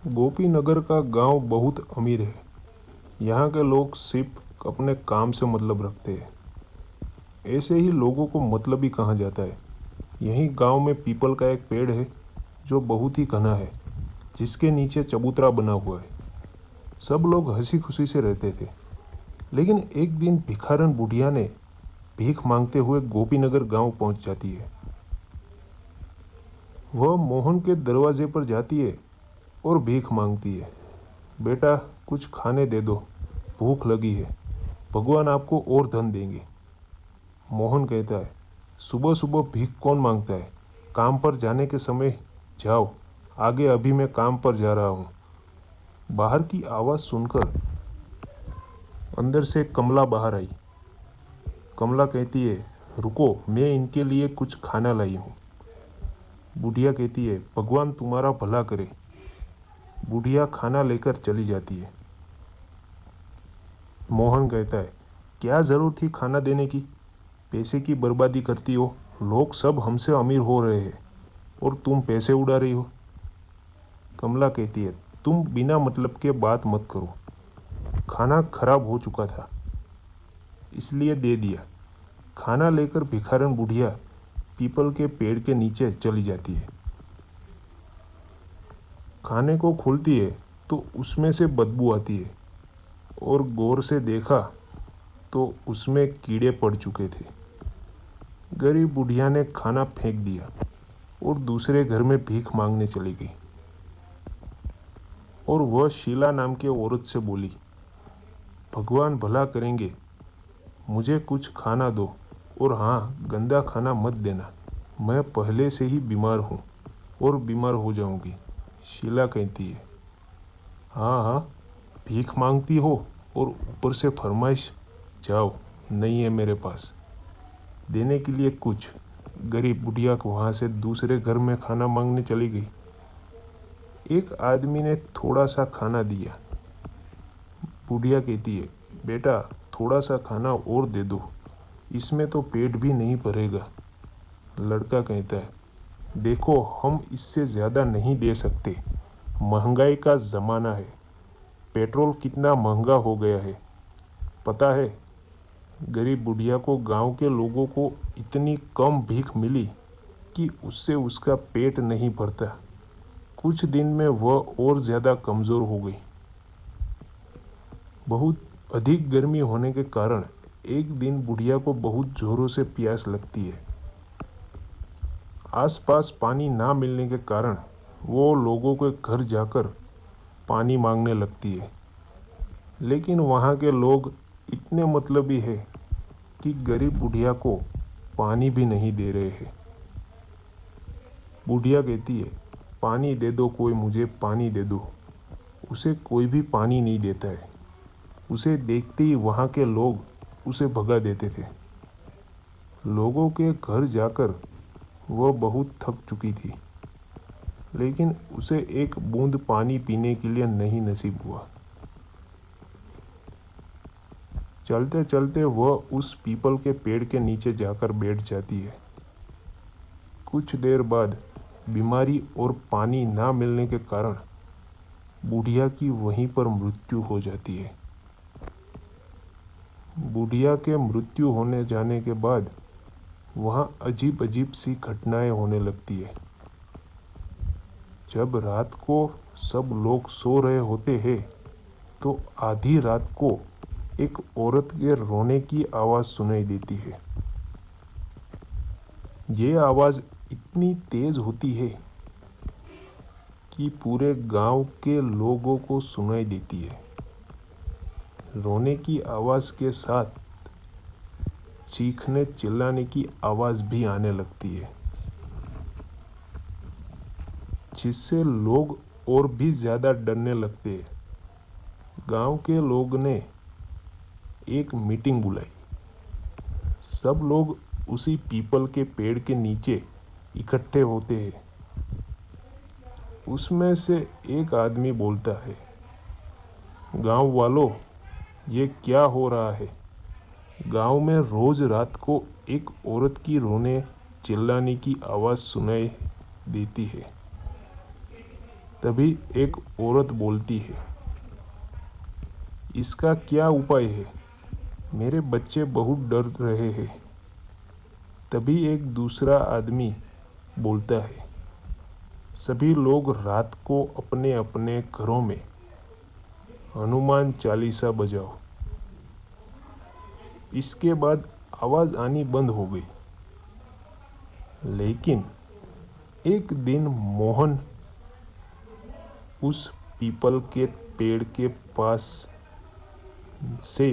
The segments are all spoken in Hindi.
गोपीनगर का गांव बहुत अमीर है। यहाँ के लोग सिर्फ अपने काम से मतलब रखते हैं। ऐसे ही लोगों को मतलबी कहा जाता है। यहीं गांव में पीपल का एक पेड़ है जो बहुत ही घना है, जिसके नीचे चबूतरा बना हुआ है। सब लोग हंसी खुशी से रहते थे। लेकिन एक दिन भिखारन बुढ़िया ने भीख मांगते हुए गोपीनगर गांव पहुंच जाती है। वह मोहन के दरवाजे पर जाती है और भीख मांगती है। बेटा, कुछ खाने दे दो, भूख लगी है, भगवान आपको और धन देंगे। मोहन कहता है, सुबह सुबह भीख कौन मांगता है? काम पर जाने के समय जाओ, आगे अभी मैं काम पर जा रहा हूँ। बाहर की आवाज़ सुनकर अंदर से कमला बाहर आई। कमला कहती है, रुको, मैं इनके लिए कुछ खाना लाई हूँ। बुढ़िया कहती है, भगवान तुम्हारा भला करे। बुढ़िया खाना लेकर चली जाती है। मोहन कहता है, क्या ज़रूरत थी खाना देने की? पैसे की बर्बादी करती हो। लोग सब हमसे अमीर हो रहे हैं और तुम पैसे उड़ा रही हो। कमला कहती है, तुम बिना मतलब के बात मत करो। खाना खराब हो चुका था, इसलिए दे दिया। खाना लेकर भिखारन बुढ़िया पीपल के पेड़ के नीचे चली जाती है। खाने को खोलती है तो उसमें से बदबू आती है और गौर से देखा तो उसमें कीड़े पड़ चुके थे। गरीब बुढ़िया ने खाना फेंक दिया और दूसरे घर में भीख मांगने चली गई। और वह शीला नाम के औरत से बोली, भगवान भला करेंगे, मुझे कुछ खाना दो, और हाँ, गंदा खाना मत देना। मैं पहले से ही बीमार हूँ और बीमार हो जाऊँगी। शीला कहती है, हाँ हाँ, भीख मांगती हो और ऊपर से फरमाइश। जाओ, नहीं है मेरे पास देने के लिए कुछ। गरीब बुढ़िया को वहाँ से दूसरे घर में खाना मांगने चली गई। एक आदमी ने थोड़ा सा खाना दिया। बुढ़िया कहती है, बेटा, थोड़ा सा खाना और दे दो, इसमें तो पेट भी नहीं भरेगा। लड़का कहता है, देखो, हम इससे ज़्यादा नहीं दे सकते। महंगाई का ज़माना है, पेट्रोल कितना महंगा हो गया है, पता है? गरीब बुढ़िया को गांव के लोगों को इतनी कम भीख मिली कि उससे उसका पेट नहीं भरता। कुछ दिन में वह और ज़्यादा कमज़ोर हो गई। बहुत अधिक गर्मी होने के कारण एक दिन बुढ़िया को बहुत ज़ोरों से प्यास लगती है। आसपास पानी ना मिलने के कारण वो लोगों के घर जाकर पानी मांगने लगती है। लेकिन वहाँ के लोग इतने मतलबी है कि गरीब बुढ़िया को पानी भी नहीं दे रहे हैं। बुढ़िया कहती है, पानी दे दो, कोई मुझे पानी दे दो। उसे कोई भी पानी नहीं देता है। उसे देखते ही वहाँ के लोग उसे भगा देते थे। लोगों के घर जाकर वह बहुत थक चुकी थी, लेकिन उसे एक बूंद पानी पीने के लिए नहीं नसीब हुआ। चलते चलते वह उस पीपल के पेड़ के नीचे जाकर बैठ जाती है। कुछ देर बाद बीमारी और पानी ना मिलने के कारण बुढ़िया की वहीं पर मृत्यु हो जाती है। बुढ़िया के मृत्यु होने जाने के बाद वहाँ अजीब अजीब सी घटनाएं होने लगती है। जब रात को सब लोग सो रहे होते हैं तो आधी रात को एक औरत के रोने की आवाज़ सुनाई देती है। ये आवाज़ इतनी तेज़ होती है कि पूरे गांव के लोगों को सुनाई देती है। रोने की आवाज़ के साथ चीखने चिल्लाने की आवाज़ भी आने लगती है, जिससे लोग और भी ज़्यादा डरने लगते हैं। गांव के लोग ने एक मीटिंग बुलाई। सब लोग उसी पीपल के पेड़ के नीचे इकट्ठे होते हैं। उसमें से एक आदमी बोलता है, गांव वालों, ये क्या हो रहा है? गांव में रोज़ रात को एक औरत की रोने चिल्लाने की आवाज़ सुनाई देती है। तभी एक औरत बोलती है, इसका क्या उपाय है? मेरे बच्चे बहुत डर रहे हैं। तभी एक दूसरा आदमी बोलता है, सभी लोग रात को अपने अपने घरों में हनुमान चालीसा बजाओ। इसके बाद आवाज़ आनी बंद हो गई। लेकिन एक दिन मोहन उस पीपल के पेड़ के पास से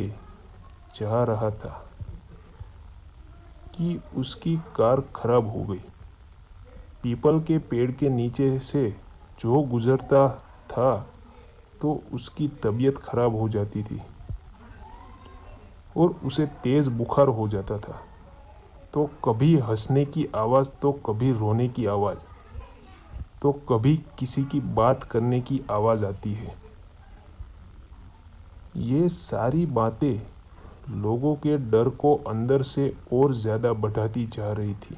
जा रहा था कि उसकी कार खराब हो गई। पीपल के पेड़ के नीचे से जो गुजरता था तो उसकी तबीयत खराब हो जाती थी और उसे तेज़ बुखार हो जाता था। तो कभी हंसने की आवाज़ तो कभी रोने की आवाज़ तो कभी किसी की बात करने की आवाज़ आती है। ये सारी बातें लोगों के डर को अंदर से और ज़्यादा बढ़ाती जा रही थी।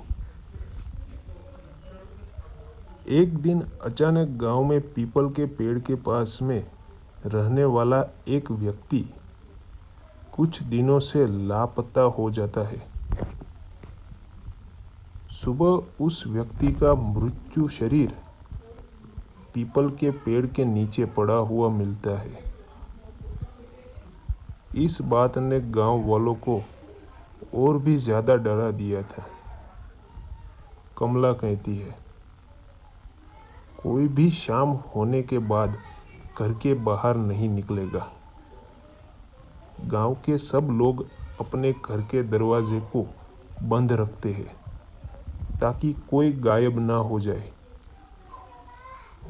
एक दिन अचानक गांव में पीपल के पेड़ के पास में रहने वाला एक व्यक्ति कुछ दिनों से लापता हो जाता है। सुबह उस व्यक्ति का मृत्यु शरीर पीपल के पेड़ के नीचे पड़ा हुआ मिलता है। इस बात ने गांव वालों को और भी ज़्यादा डरा दिया था। कमला कहती है, कोई भी शाम होने के बाद घर के बाहर नहीं निकलेगा। गांव के सब लोग अपने घर के दरवाजे को बंद रखते हैं ताकि कोई गायब ना हो जाए।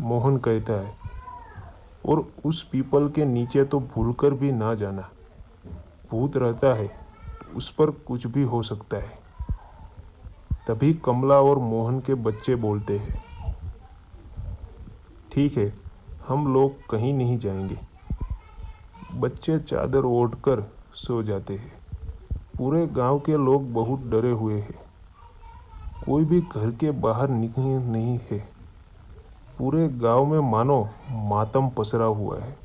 मोहन कहता है, और उस पीपल के नीचे तो भूलकर भी ना जाना। भूत रहता है, उस पर कुछ भी हो सकता है। तभी कमला और मोहन के बच्चे बोलते हैं, ठीक है, हम लोग कहीं नहीं जाएंगे। बच्चे चादर ओढ़कर सो जाते हैं। पूरे गांव के लोग बहुत डरे हुए हैं। कोई भी घर के बाहर निकल नहीं है। पूरे गांव में मानो मातम पसरा हुआ है।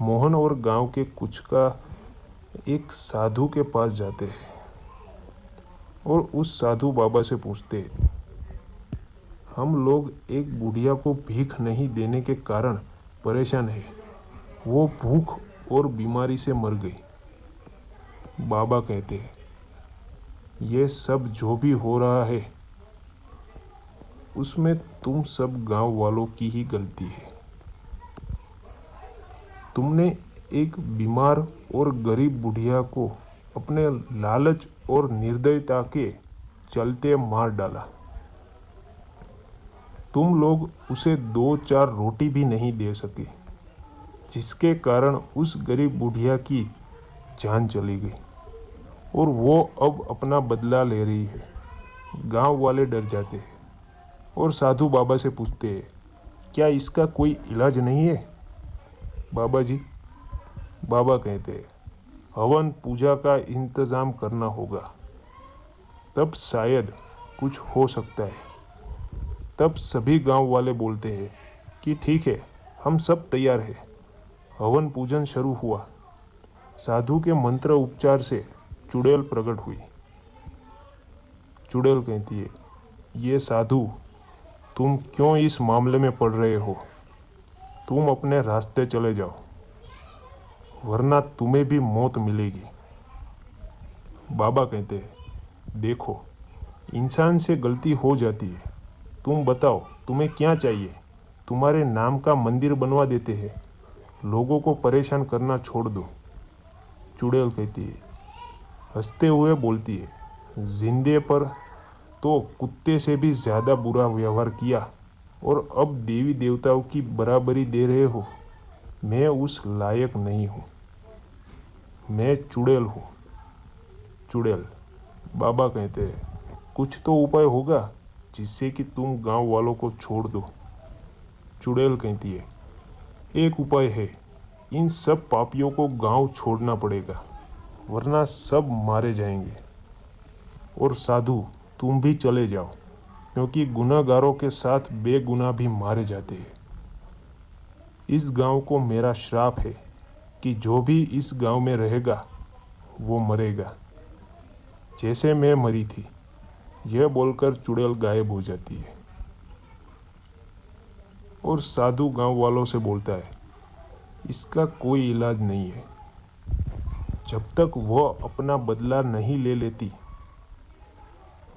मोहन और गांव के कुछ का एक साधु के पास जाते हैं और उस साधु बाबा से पूछते हैं, हम लोग एक बुढ़िया को भीख नहीं देने के कारण परेशान हैं। वो भूख और बीमारी से मर गई। बाबा कहते हैं, ये सब जो भी हो रहा है उसमें तुम सब गांव वालों की ही गलती है। तुमने एक बीमार और गरीब बुढ़िया को अपने लालच और निर्दयता के चलते मार डाला। तुम लोग उसे 2-4 रोटी भी नहीं दे सके, जिसके कारण उस गरीब बुढ़िया की जान चली गई और वो अब अपना बदला ले रही है। गांव वाले डर जाते हैं और साधु बाबा से पूछते हैं, क्या इसका कोई इलाज नहीं है? बाबा जी, बाबा कहते हैं, हवन पूजा का इंतज़ाम करना होगा, तब शायद कुछ हो सकता है। तब सभी गांव वाले बोलते हैं कि ठीक है, हम सब तैयार हैं। हवन पूजन शुरू हुआ। साधु के मंत्र उपचार से चुड़ैल प्रकट हुई। चुड़ैल कहती है, ये साधु, तुम क्यों इस मामले में पड़ रहे हो? तुम अपने रास्ते चले जाओ, वरना तुम्हें भी मौत मिलेगी। बाबा कहते हैं, देखो, इंसान से गलती हो जाती है। तुम बताओ, तुम्हें क्या चाहिए? तुम्हारे नाम का मंदिर बनवा देते हैं। लोगों को परेशान करना छोड़ दो। चुड़ैल कहती है, हंसते हुए बोलती है, जिंदे पर तो कुत्ते से भी ज़्यादा बुरा व्यवहार किया और अब देवी देवताओं की बराबरी दे रहे हो। मैं उस लायक नहीं हूँ। मैं चुड़ैल हूँ। चुड़ैल। बाबा कहते हैं, कुछ तो उपाय होगा जिससे कि तुम गांव वालों को छोड़ दो। चुड़ैल कहती है, एक उपाय है, इन सब पापियों को गांव छोड़ना पड़ेगा, वरना सब मारे जाएंगे। और साधु, तुम भी चले जाओ। क्योंकि गुनहगारों के साथ बेगुनाह भी मारे जाते हैं। इस गांव को मेरा श्राप है कि जो भी इस गांव में रहेगा वो मरेगा, जैसे मैं मरी थी। यह बोलकर चुड़ैल गायब हो जाती है और साधु गांव वालों से बोलता है, इसका कोई इलाज नहीं है। जब तक वह अपना बदला नहीं ले लेती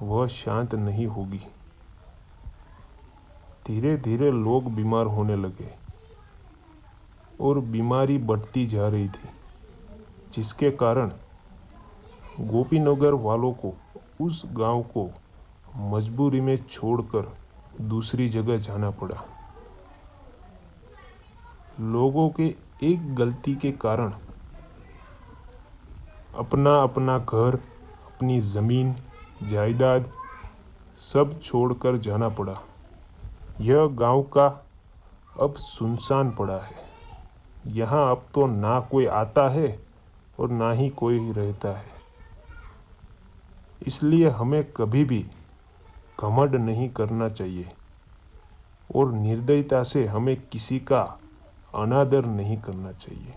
वह शांत नहीं होगी। धीरे धीरे लोग बीमार होने लगे और बीमारी बढ़ती जा रही थी, जिसके कारण गोपीनगर वालों को उस गांव को मजबूरी में छोड़कर दूसरी जगह जाना पड़ा। लोगों के एक गलती के कारण अपना अपना घर, अपनी ज़मीन, जायदाद सब छोड़कर जाना पड़ा। यह गांव का अब सुनसान पड़ा है। यहाँ अब तो ना कोई आता है और ना ही कोई रहता है। इसलिए हमें कभी भी घमंड नहीं करना चाहिए और निर्दयता से हमें किसी का अनादर नहीं करना चाहिए।